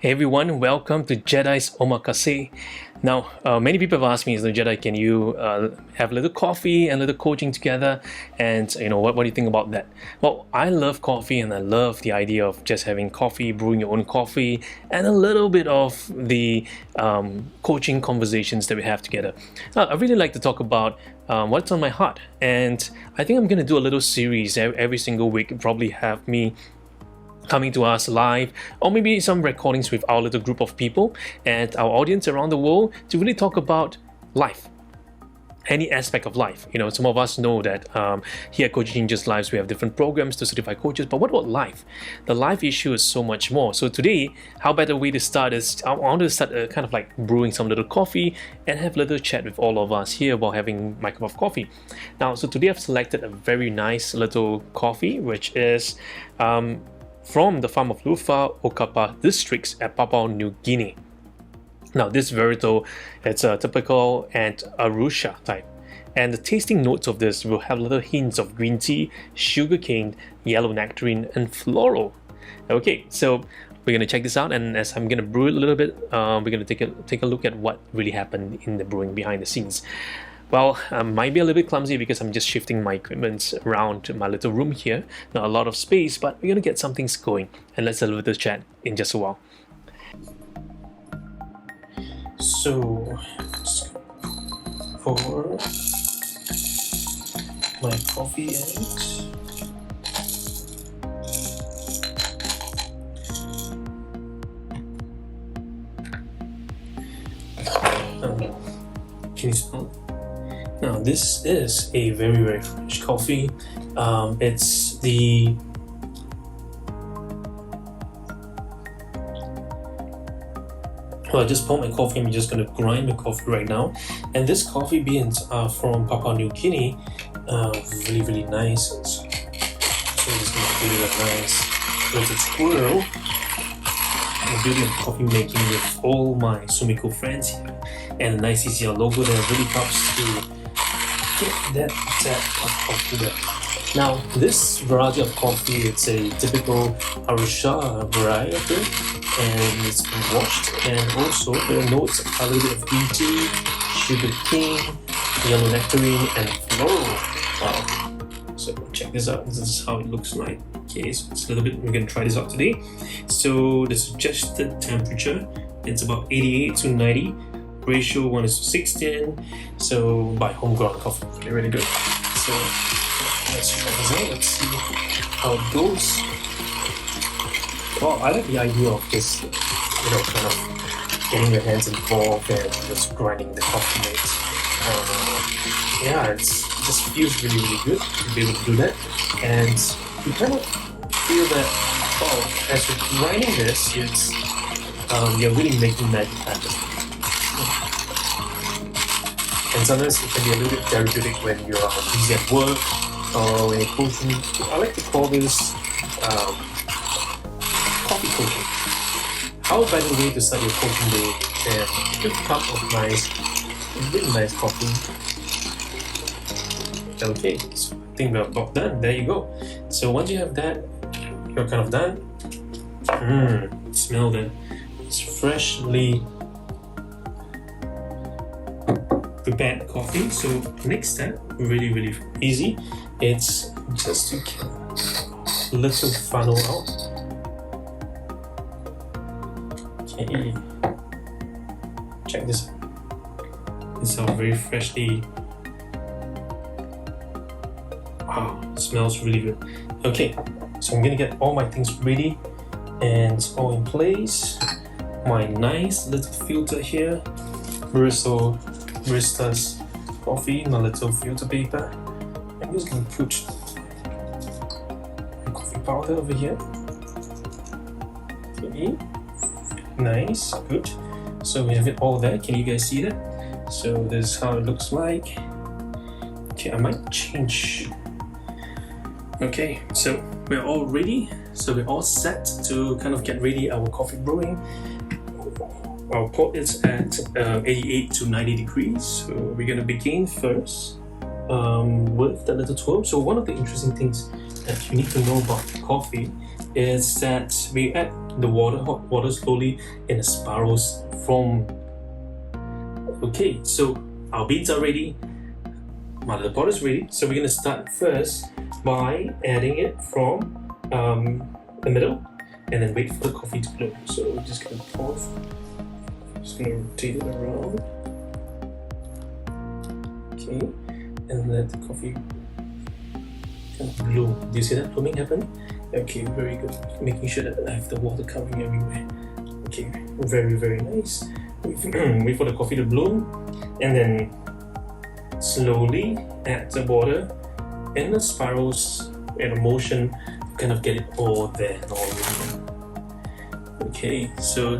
Hey everyone, welcome to Jedi's Omakase. Now, many people have asked me, Jedi, can you have a little coffee and a little coaching together? And what do you think about that? Well, I love coffee and I love the idea of just having coffee, brewing your own coffee, and a little bit of the coaching conversations that we have together. I really like to talk about what's on my heart, and I think I'm going to do a little series every single week. Probably have me coming to us live, or maybe some recordings with our little group of people and our audience around the world to really talk about life, any aspect of life. Some of us know that here at Coaching Changes Lives, we have different programs to certify coaches, but what about life? The life issue is so much more. So today, how better way to start is I want to start kind of like brewing some little coffee and have a little chat with all of us here while having my cup of coffee. Now, so today I've selected a very nice little coffee, which is from the farm of Lufa, Okapa districts at Papua New Guinea. Now this varietal, it's a typical and Arusha type. And the tasting notes of this will have little hints of green tea, sugarcane, yellow nectarine, and floral. Okay, so we're going to check this out, and as I'm going to brew it a little bit, we're going to take a look at what really happened in the brewing behind the scenes. Well, might be a little bit clumsy because I'm just shifting my equipment around my little room here. Not a lot of space, but we're going to get some things going. And let's have a little chat in just a while. So, for my coffee can you smell it? Now this is a very fresh coffee. It's the I just poured my coffee. I'm just going to grind my coffee right now. And this coffee beans are from Papua New Guinea. Really nice. So it's going to be a nice little squirrel. I'm building coffee making with all my Sumiko friends here. And the nice ECR logo that really helps to get that of coffee there. Now, this variety of coffee, it's a typical Arusha variety, and it's been washed. And also, the notes are a little bit of green tea, sugar cane, yellow nectarine, and floral. Wow! So check this out. This is how it looks like. Okay, so it's a little bit. We're gonna try this out today. So the suggested temperature, it's about 88 to 90. Ratio 1:16, so by homegrown coffee. Okay, really good. So let's try this out. Let's see how it goes. Well, I like the idea of just kind of getting your hands involved and just grinding the coffee mix. Yeah, it just feels really good to be able to do that, and you kind of feel that as you're grinding this, it's you're really making magic happen. And sometimes it can be a little bit therapeutic when you're busy at work or when you're coaching. I like to call this coffee coaching. How better way to start your coaching day than a good cup of really nice coffee. Okay, so I think we're about done. There you go. So once you have that, you're kind of done. Smell that. It's freshly prepared coffee. So next step, really easy. It's just to get a little funnel out. Okay, check this out. It's all very freshly. Wow, it smells really good. Okay, so I'm gonna get all my things ready and all in place. My nice little filter here, Barista's coffee, my little filter paper. I'm just gonna put my coffee powder over here. Okay, nice, good. So we have it all there. Can you guys see that? So this is how it looks like. Okay, I might change. Okay, so we're all ready. So we're all set to kind of get ready our coffee brewing. Our pot is at 88 to 90 degrees. So we're gonna begin first with the little twirl. So one of the interesting things that you need to know about coffee is that we add the water, hot water slowly in the spirals from. Okay, so our beans are ready. The pot is ready. So we're gonna start first by adding it from the middle, and then wait for the coffee to bloom. So we're just gonna pause. Just gonna rotate it around. Okay, and let the coffee kind of bloom. Do you see that blooming happen? Okay, very good. Making sure that I have the water covering everywhere. Okay, very nice. Wait for the coffee to bloom, and then slowly add the water in the spirals in a motion to kind of get it all there and all over. Okay, so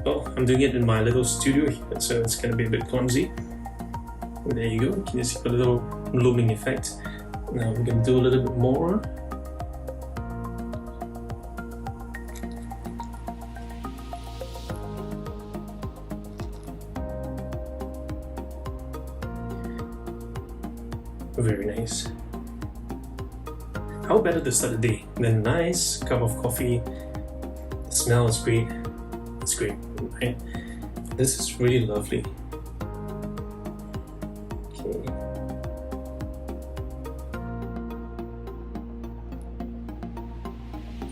I'm doing it in my little studio here, so it's gonna be a bit clumsy. There you go. Can you see the little blooming effect? Now we're gonna do a little bit more. Very nice. How better to start the day than a nice cup of coffee? The smell is great. It's great, right? This is really lovely. Okay.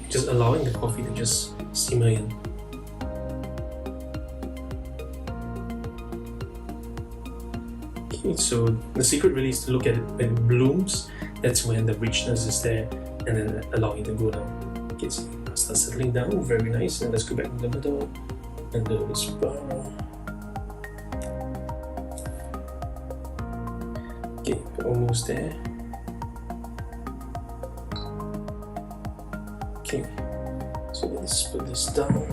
Just allowing the coffee to just simmer in. So the secret really is to look at it when it blooms. That's when the richness is there, and then allow it to go down. Okay, so start settling down, very nice. And let's go back in the middle and do the spiral. Okay, almost there. Okay, so let's put this down.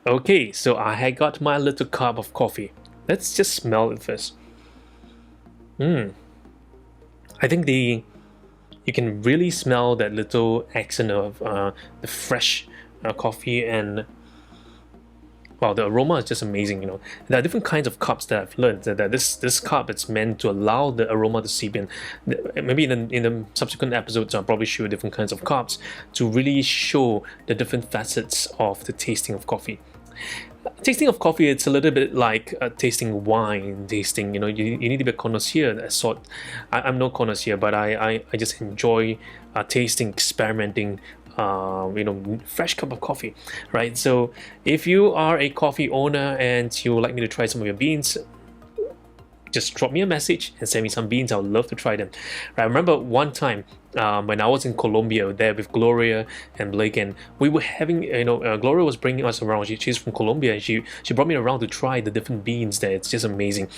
Okay, so I had got my little cup of coffee. Let's just smell it first. I think you can really smell that little accent of the fresh coffee, and wow, the aroma is just amazing. You know, there are different kinds of cups that I've learned that this cup it's meant to allow the aroma to seep in. Maybe in the subsequent episodes I'll probably show different kinds of cups to really show the different facets of the tasting of coffee. Tasting of coffee, it's a little bit like tasting wine. Tasting, you know, you need to be a connoisseur. That sort. I'm no connoisseur, but I just enjoy tasting, experimenting. Fresh cup of coffee, right? So if you are a coffee owner and you would like me to try some of your beans, just drop me a message and send me some beans. I would love to try them. Right, I remember one time when I was in Colombia there with Gloria and Blake, and we were having, Gloria was bringing us around. She's from Colombia, and she brought me around to try the different beans there. It's just amazing.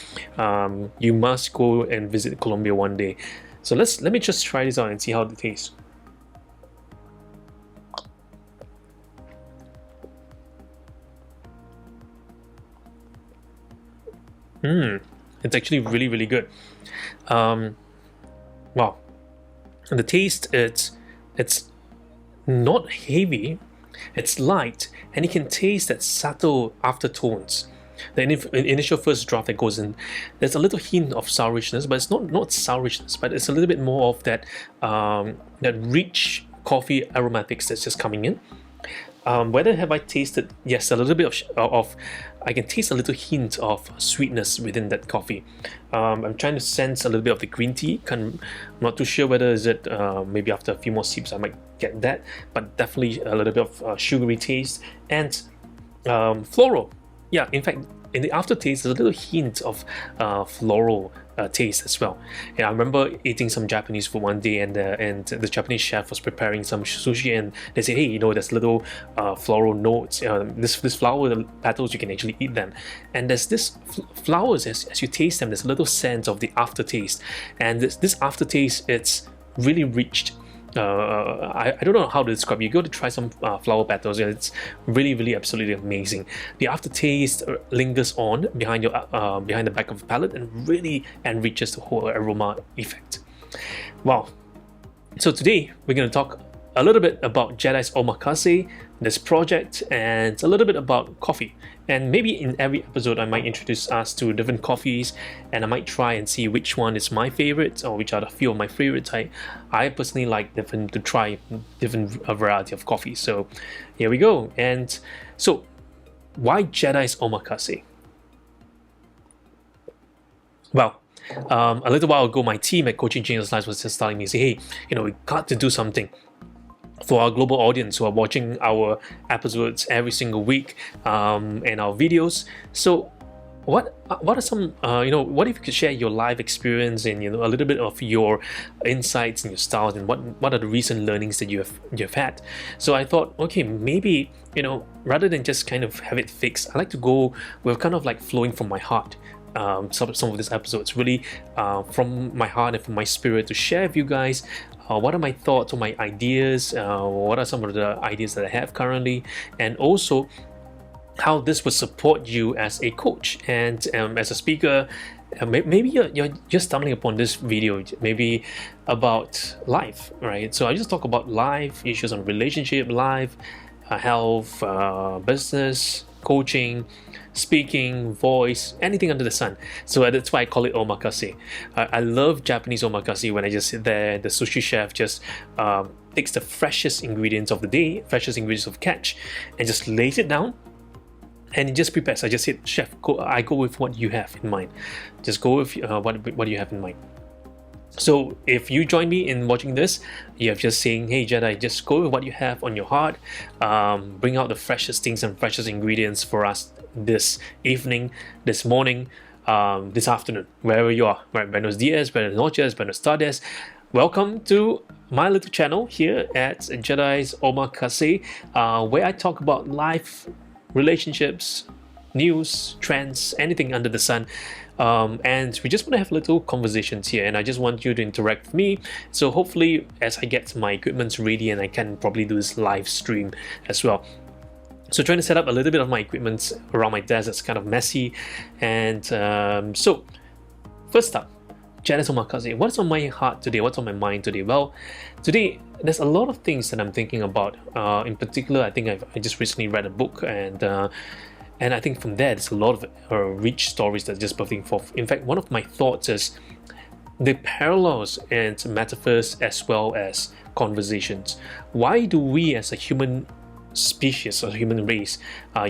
You must go and visit Colombia one day. So let me just try this out and see how it tastes. It's actually really good. Wow, and the taste, it's not heavy, it's light, and you can taste that subtle aftertones. The initial first draft that goes in, there's a little hint of sourishness, but it's not sourishness, but it's a little bit more of that that rich coffee aromatics that's just coming in. Whether have I tasted? Yes, a little bit of I can taste a little hint of sweetness within that coffee. I'm trying to sense a little bit of the green tea. I'm not too sure whether is it maybe after a few more sips I might get that, but definitely a little bit of sugary taste and floral. Yeah, in fact, in the aftertaste, there's a little hint of floral taste as well. And I remember eating some Japanese food one day, and the Japanese chef was preparing some sushi, and they said, hey, there's little floral notes. This flower petals, you can actually eat them. And there's this flowers, as you taste them, there's a little sense of the aftertaste. And this aftertaste, it's really rich. I don't know how to describe it. You go to try some flower petals, and it's really absolutely amazing. The aftertaste lingers on behind the back of the palate and really enriches the whole aroma effect. Wow. So today we're going to talk a little bit about Jedi's Omakase, this project, and a little bit about coffee. And maybe in every episode, I might introduce us to different coffees, and I might try and see which one is my favorite, or which are the few of my favorites. I personally like to try different variety of coffee. So here we go. And so, why Jedi's Omakase? Well, a little while ago, my team at Coaching Changes Lives was just telling me, say, hey, we got to do something for our global audience who are watching our episodes every single week, and our videos. So what are some what if you could share your life experience and a little bit of your insights and your styles, and what are the recent learnings that you've had? So I thought, okay, maybe rather than just kind of have it fixed, I like to go with kind of like flowing from my heart. Some of these episodes really from my heart and from my spirit, to share with you guys what are my thoughts or my ideas, what are some of the ideas that I have currently, and also how this will support you as a coach and as a speaker. Maybe you're stumbling upon this video maybe about life, right? So I just talk about life issues on relationship, life, health, business, coaching, speaking, voice, anything under the sun. So that's why I call it omakase. I love Japanese omakase. When I just sit there, the sushi chef just takes the freshest ingredients of the day, freshest ingredients of catch, and just lays it down, and it just prepares. I just said, chef, I go with what you have in mind. Just go with what you have in mind. So if you join me in watching this, you're just saying, hey Jedi, just go with what you have on your heart. Bring out the freshest things and freshest ingredients for us this evening, this morning, this afternoon, wherever you are. Right? Buenos dias, buenos noches, buenos tardes. Welcome to my little channel here at Jedi's Omakase, where I talk about life, relationships, news, trends, anything under the sun. And we just want to have little conversations here, and I just want you to interact with me. So hopefully, as I get my equipment ready, and I can probably do this live stream as well. So trying to set up a little bit of my equipment around my desk that's kind of messy. And so first up, Jedi's Omakase. What's on my heart today? What's on my mind today? Well, today there's a lot of things that I'm thinking about. In particular, I think I just recently read a book, and I think from there, there's a lot of rich stories that are just bubbling forth. In fact, one of my thoughts is the parallels and metaphors as well as conversations. Why do we as a human species or human race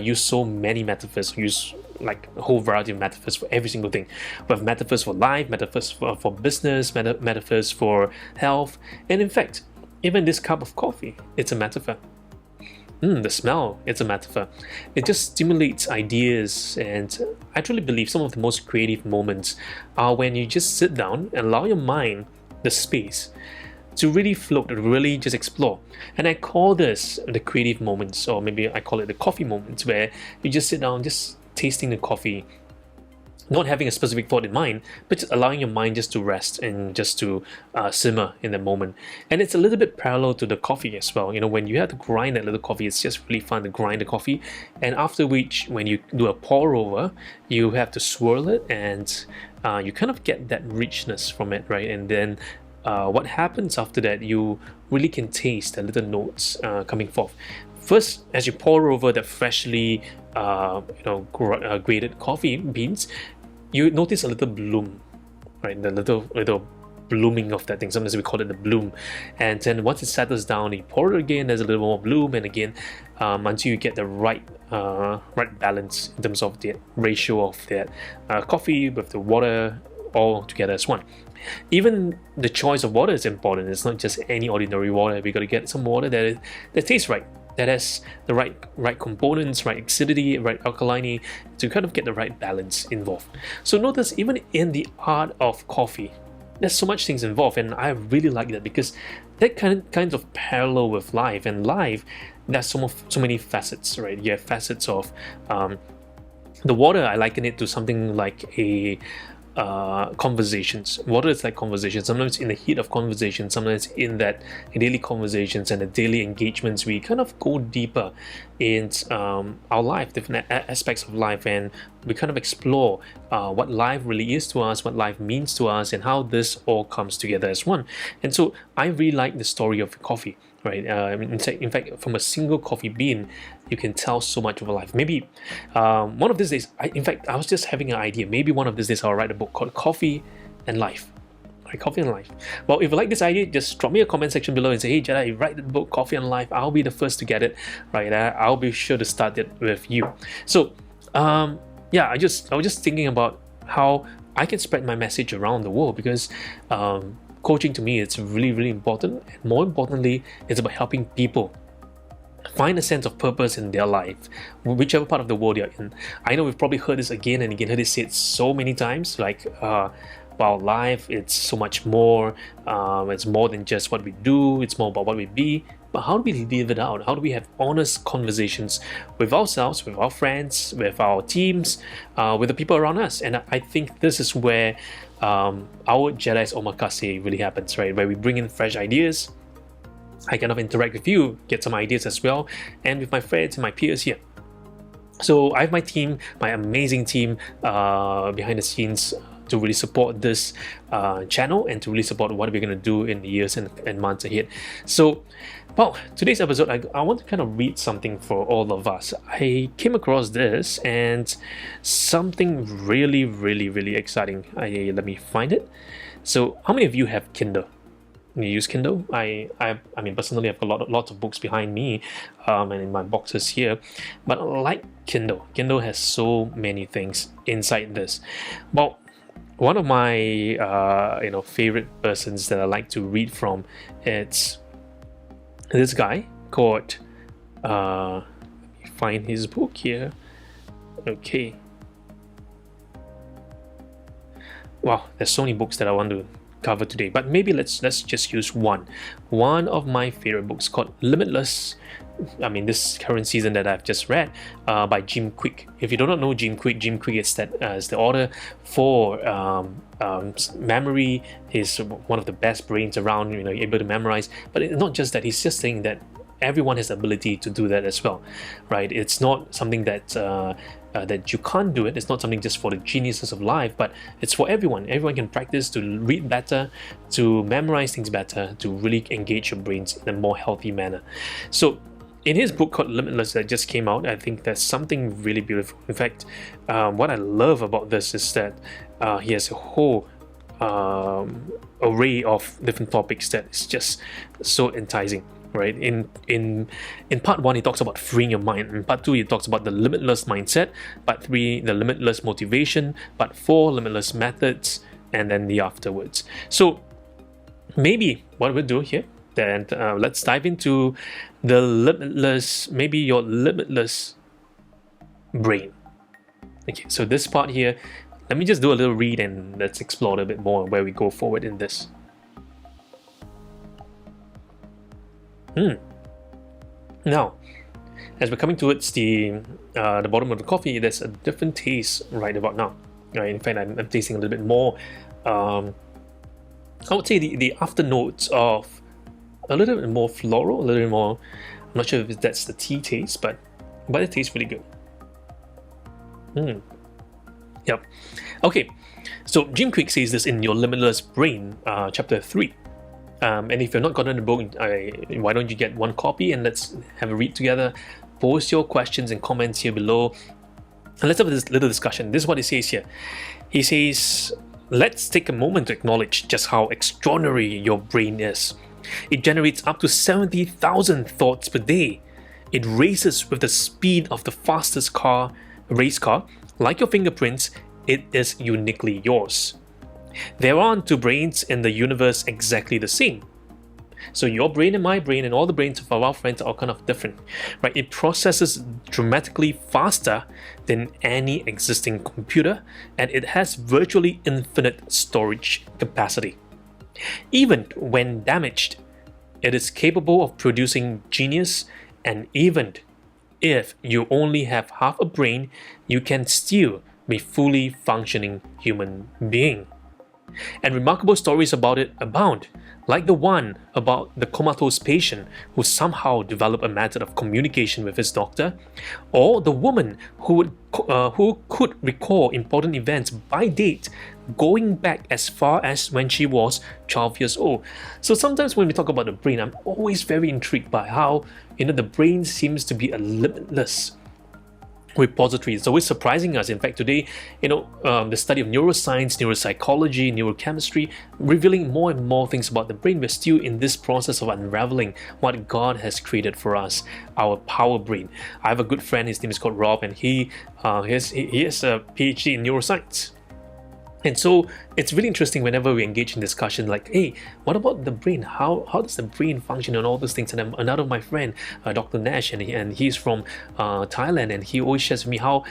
use so many metaphors, use like a whole variety of metaphors for every single thing? We have metaphors for life, metaphors for business, metaphors for health, and in fact, even this cup of coffee, it's a metaphor. The smell, it's a metaphor. It just stimulates ideas, and I truly believe some of the most creative moments are when you just sit down and allow your mind the space to really float, to really just explore. And I call this the creative moments, or maybe I call it the coffee moments, where you just sit down, just tasting the coffee, not having a specific thought in mind, but just allowing your mind just to rest and just to simmer in the moment. And it's a little bit parallel to the coffee as well. When you have to grind that little coffee, it's just really fun to grind the coffee. And after which, when you do a pour over, you have to swirl it, and you kind of get that richness from it, right? And then what happens after that, you really can taste the little notes coming forth. First, as you pour over the freshly grated coffee beans, you notice a little bloom, right? The little blooming of that thing. Sometimes we call it the bloom. And then once it settles down, you pour it again, there's a little more bloom, and again, until you get the right balance in terms of the ratio of that coffee with the water all together as one. Even the choice of water is important. It's not just any ordinary water. We got to get some water that tastes right, that has the right components, right acidity, right alkalinity, to kind of get the right balance involved. So notice, even in the art of coffee, there's so much things involved, and I really like that, because that kinds of parallel with life. And life, there's so many facets, right? You have facets of the water. I liken it to something like a conversations. Water is like conversations. Sometimes in the heat of conversation, sometimes in that daily conversations and the daily engagements, we kind of go deeper in our life, different aspects of life, and we kind of explore what life really is to us, what life means to us, and how this all comes together as one. And so I really like the story of coffee, right? In fact, from a single coffee bean, you can tell so much of a life. Maybe one of these days, I was just having an idea. Maybe one of these days I'll write a book called Coffee and Life. Coffee and Life. Well, if you like this idea, just drop me a comment section below and say, hey Jedi, write the book Coffee and Life. I'll be the first to get it, right? I'll be sure to start it with you. So yeah, I was just thinking about how I can spread my message around the world, because coaching to me, it's really, really important. And more importantly, it's about helping people find a sense of purpose in their life, whichever part of the world you're in. I know we've probably heard this again and again, heard it said so many times, like about life, it's so much more. It's more than just what we do, it's more about what we be. But how do we live it out? How do we have honest conversations with ourselves, with our friends, with our teams, with the people around us? And I think this is where our Jedi's Omakase really happens, right? Where we bring in fresh ideas. I kind of interact with you, get some ideas as well, and with my friends and my peers here. So I have my team, my amazing team behind the scenes, to really support this channel and to really support what we're going to do in the years and months ahead. So, well, today's episode, I want to kind of read something for all of us. I came across this and something really, really, really exciting. Let me find it. So, how many of you have Kindle? You use Kindle? I mean, personally, I've got lots of books behind me, and in my boxes here. But like Kindle has so many things inside this. Well, one of my favorite persons that I like to read from, it's this guy called let me find his book here. Okay. Wow, there's so many books that I want to cover today, but maybe let's just use one of my favorite books called Limitless. I mean, this current season that I've just read, by Jim Quick. If you do not know Jim Quick is the author for memory. He's one of the best brains around, able to memorize. But it's not just that, he's just saying that everyone has the ability to do that as well, right? It's not something that that you can't do it. It's not something just for the geniuses of life, but it's for everyone. Everyone can practice to read better, to memorize things better, to really engage your brains in a more healthy manner. So in his book called Limitless that just came out, I think there's something really beautiful. In fact, what I love about this is that he has a whole array of different topics that is just so enticing, right? In part 1, he talks about freeing your mind. In part 2, he talks about the limitless mindset. Part 3, the limitless motivation. Part 4, limitless methods, and then the afterwards. So maybe what we'll do here, then let's dive into the limitless, maybe your limitless brain. Okay, so this part here, let me just do a little read and let's explore a bit more where we go forward in this. Now, as we're coming towards the bottom of the coffee, there's a different taste right about now. Right? In fact, I'm tasting a little bit more. I would say the after notes of a little bit more floral, a little bit more. I'm not sure if that's the tea taste, but it tastes really good. Yep. Okay. So Jim Quick says this in Your Limitless Brain, chapter 3. And if you've not gotten the book, why don't you get one copy and let's have a read together. Post your questions and comments here below. And let's have this little discussion. This is what he says here. He says, let's take a moment to acknowledge just how extraordinary your brain is. It generates up to 70,000 thoughts per day. It races with the speed of the fastest race car. Like your fingerprints, it is uniquely yours. There aren't two brains in the universe exactly the same. So your brain and my brain and all the brains of our friends are kind of different, right? It processes dramatically faster than any existing computer, and it has virtually infinite storage capacity. Even when damaged, it is capable of producing genius, and even if you only have half a brain, you can still be fully functioning human being. And remarkable stories about it abound, like the one about the comatose patient who somehow developed a method of communication with his doctor, or the woman who could recall important events by date going back as far as when she was 12 years old. So sometimes when we talk about the brain, I'm always very intrigued by how the brain seems to be a limitless repository. It's always surprising us. In fact, today, the study of neuroscience, neuropsychology, neurochemistry, revealing more and more things about the brain. We're still in this process of unraveling what God has created for us, our power brain. I have a good friend. His name is called Rob, and he has a PhD in neuroscience. And so it's really interesting whenever we engage in discussion like, hey, what about the brain? How does the brain function and all those things? And another of my friend, Dr. Nash, and he's from Thailand, and he always shares with me how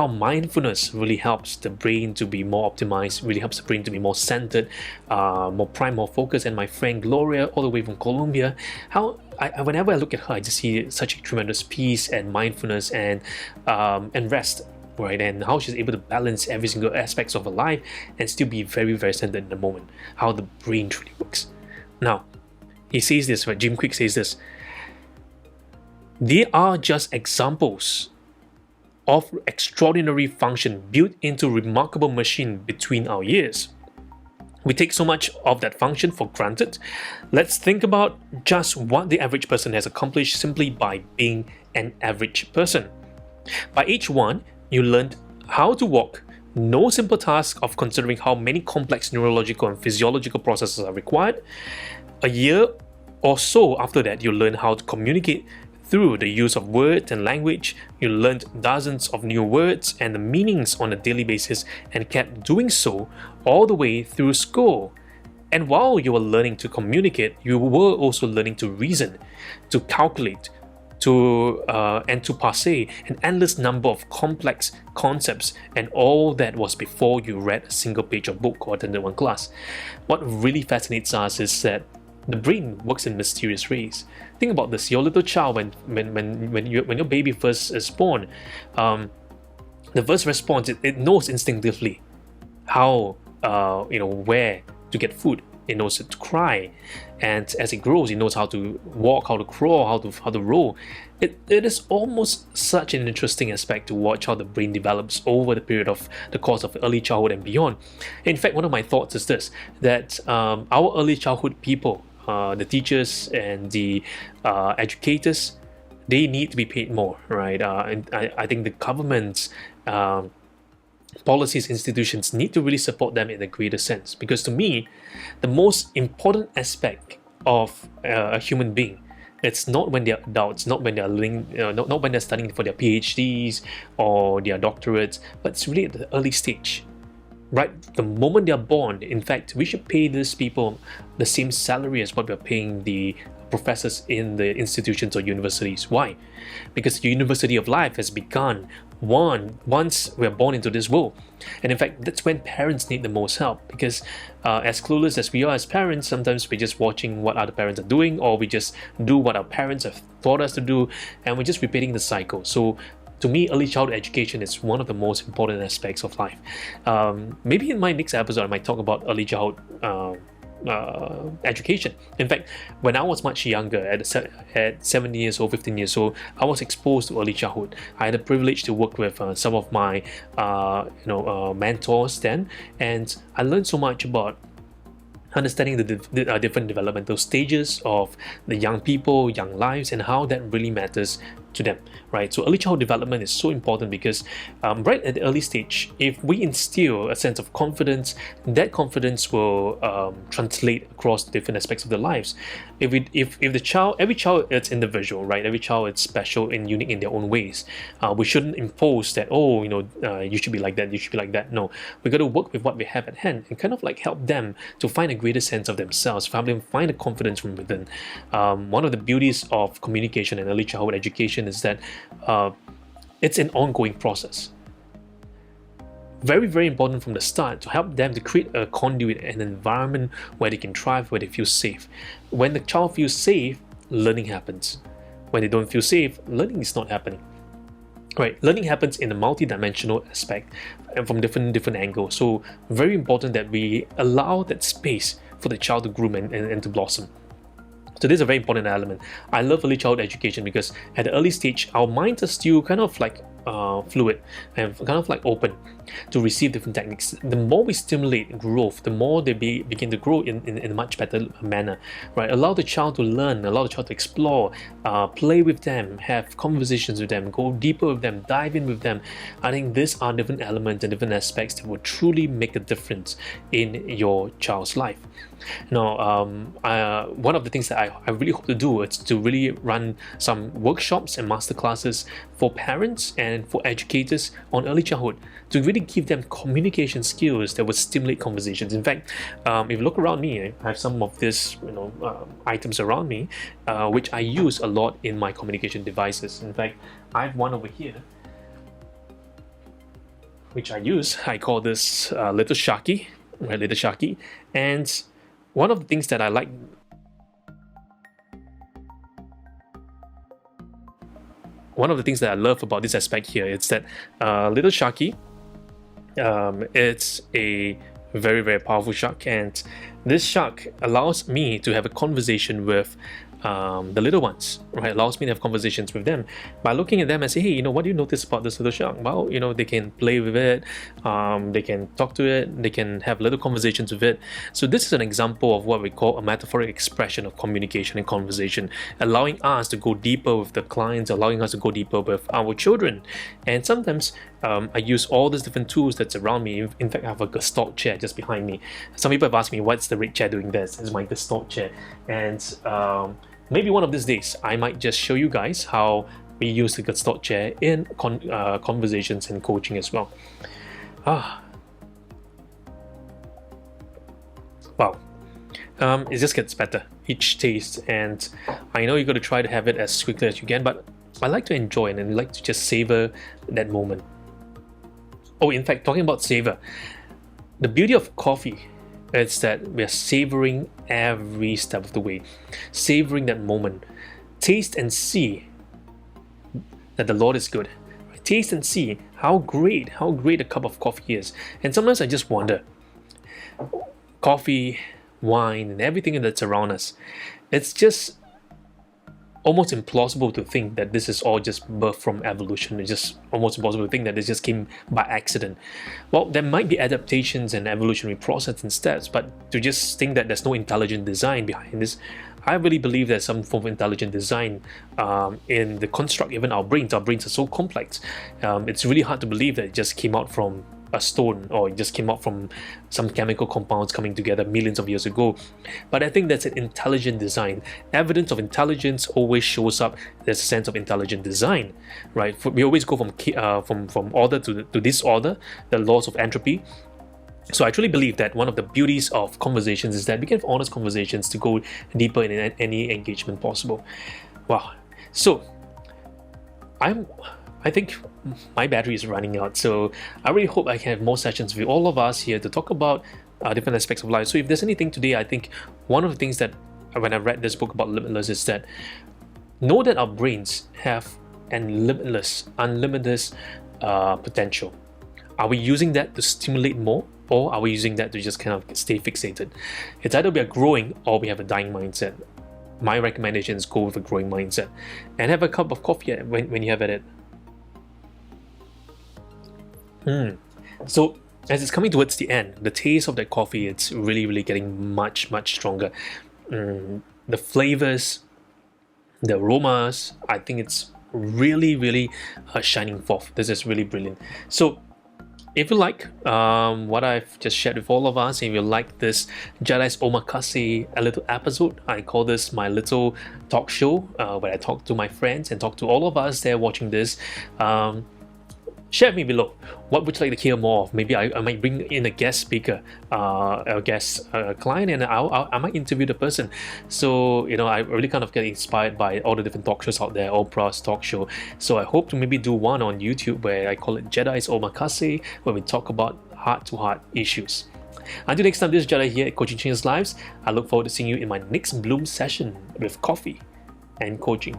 mindfulness really helps the brain to be more optimized, really helps the brain to be more centered, more prime, more focused. And my friend Gloria, all the way from Colombia, whenever I look at her, I just see such a tremendous peace and mindfulness and rest. Right, and how she's able to balance every single aspects of her life and still be very, very centered in the moment. How the brain truly works. Now, he says this, right? Jim Quick says this. They are just examples of extraordinary function built into remarkable machine between our ears. We take so much of that function for granted. Let's think about just what the average person has accomplished simply by being an average person. By age 1, you learned how to walk. No simple task of considering how many complex neurological and physiological processes are required. A year or so after that, you learn how to communicate through the use of words and language. You learned dozens of new words and the meanings on a daily basis and kept doing so all the way through school. And while you were learning to communicate, you were also learning to reason, to calculate, and to passe an endless number of complex concepts, and all that was before you read a single page of book or attended one class. What really fascinates us is that the brain works in mysterious ways. Think about this: your little child, when your baby first is born, the first response, it knows instinctively how where to get food. It knows to cry, and as it grows, it knows how to walk, how to crawl, how to roll. It is almost such an interesting aspect to watch how the brain develops over the period of the course of early childhood and beyond. In fact, one of my thoughts is this: that our early childhood people, the teachers and the educators, they need to be paid more, right? And I think the government's policies, institutions need to really support them in a greater sense, because to me, the most important aspect of a human being, it's not when they're adults, not when they're learning, not when they're studying for their PhDs or their doctorates, but it's really at the early stage, right? The moment they're born. In fact, we should pay these people the same salary as what we're paying the professors in the institutions or universities. Why? Because the university of life has begun once we're born into this world. And in fact, that's when parents need the most help, because as clueless as we are as parents, sometimes we're just watching what other parents are doing, or we just do what our parents have taught us to do, and we're just repeating the cycle. So to me, early childhood education is one of the most important aspects of life. Maybe in my next episode, I might talk about early childhood education. In fact, when I was much younger, at 17 years old, 15 years old, I was exposed to early childhood. I had the privilege to work with some of my mentors then, and I learned so much about understanding the different developmental stages of the young people, young lives, and how that really matters to them, right? So early childhood development is so important because right at the early stage, if we instill a sense of confidence, that confidence will translate across different aspects of their lives. If the child, every child is individual, right? Every child is special and unique in their own ways. We shouldn't impose that, you should be like that, you should be like that. No, we got to work with what we have at hand and kind of like help them to find a greater sense of themselves, help them find a confidence from within. One of the beauties of communication and early childhood education is that it's an ongoing process. Very, very important from the start to help them to create a conduit, an environment where they can thrive, where they feel safe. When the child feels safe, learning happens. When they don't feel safe, learning is not happening. Right, learning happens in a multi-dimensional aspect and from different angles. So very important that we allow that space for the child to groom and to blossom. So this is a very important element. I love early childhood education because at the early stage, our minds are still kind of like fluid and kind of like open to receive different techniques. The more we stimulate growth, the more they begin to grow in a much better manner, right? Allow the child to learn, allow the child to explore, play with them, have conversations with them, go deeper with them, dive in with them. I think these are different elements and different aspects that will truly make a difference in your child's life. Now, one of the things that I really hope to do is to really run some workshops and masterclasses for parents and for educators on early childhood to really give them communication skills that would stimulate conversations. In fact, if you look around me, I have some of these items around me, which I use a lot in my communication devices. In fact, I have one over here which I use. I call this Little Sharky, right? Little Sharky. And one of the things that I like, one of the things that I love about this aspect here is that Little Sharky, it's a very, very powerful shark, and this shark allows me to have a conversation with the little ones, right? Allows me to have conversations with them by looking at them and say, hey, what do you notice about this little shark? Well, they can play with it, they can talk to it, they can have little conversations with it. So this is an example of what we call a metaphoric expression of communication and conversation, allowing us to go deeper with the clients, allowing us to go deeper with our children. And sometimes I use all these different tools that's around me. In fact, I have a Gestalt chair just behind me. Some people have asked me, what's the red chair doing there? This is my Gestalt chair. And maybe one of these days, I might just show you guys how we use the Gestalt chair in conversations and coaching as well. Wow. It just gets better each taste, and I know you're going to try to have it as quickly as you can, but I like to enjoy it and I like to just savor that moment. Oh, in fact, talking about savor, the beauty of coffee is that we are savoring every step of the way, savoring that moment. Taste and see that the Lord is good. Taste and see how great a cup of coffee is. And sometimes I just wonder, coffee, wine, and everything that's around us, it's just almost implausible to think that this is all just birth from evolution. It's just almost impossible to think that this just came by accident. Well, there might be adaptations and evolutionary process and steps, but to just think that there's no intelligent design behind this, I really believe there's some form of intelligent design in the construct. Even our brains are so complex. It's really hard to believe that it just came out from a stone, or it just came out from some chemical compounds coming together millions of years ago. But I think that's an intelligent design. Evidence of intelligence always shows up. There's a sense of intelligent design, right? We always go from order to disorder, the laws of entropy. So I truly believe that one of the beauties of conversations is that we can have honest conversations to go deeper in any engagement possible. Wow. So I think my battery is running out, so I really hope I can have more sessions with all of us here to talk about different aspects of life. So if there's anything today, I think one of the things that when I read this book about Limitless is that know that our brains have unlimited potential. Are we using that to stimulate more, or are we using that to just kind of stay fixated? It's either we are growing or we have a dying mindset. My recommendation is go with a growing mindset and have a cup of coffee when you have it. So as it's coming towards the end, the taste of that coffee, it's really getting much stronger. The flavors, the aromas, I think it's really shining forth. This is really brilliant. So if you like what I've just shared with all of us, if you like this Jedi's Omakase, a little episode, I call this my little talk show where I talk to my friends and talk to all of us there watching this. Share with me below. What would you like to hear more of? Maybe I might bring in a guest speaker, a guest client, and I might interview the person. So I really kind of get inspired by all the different talk shows out there, Oprah's talk show. So I hope to maybe do one on YouTube where I call it Jedi's Omakase, where we talk about heart-to-heart issues. Until next time, this is Jedi here at Coaching Changes Lives. I look forward to seeing you in my next Bloom session with coffee and coaching.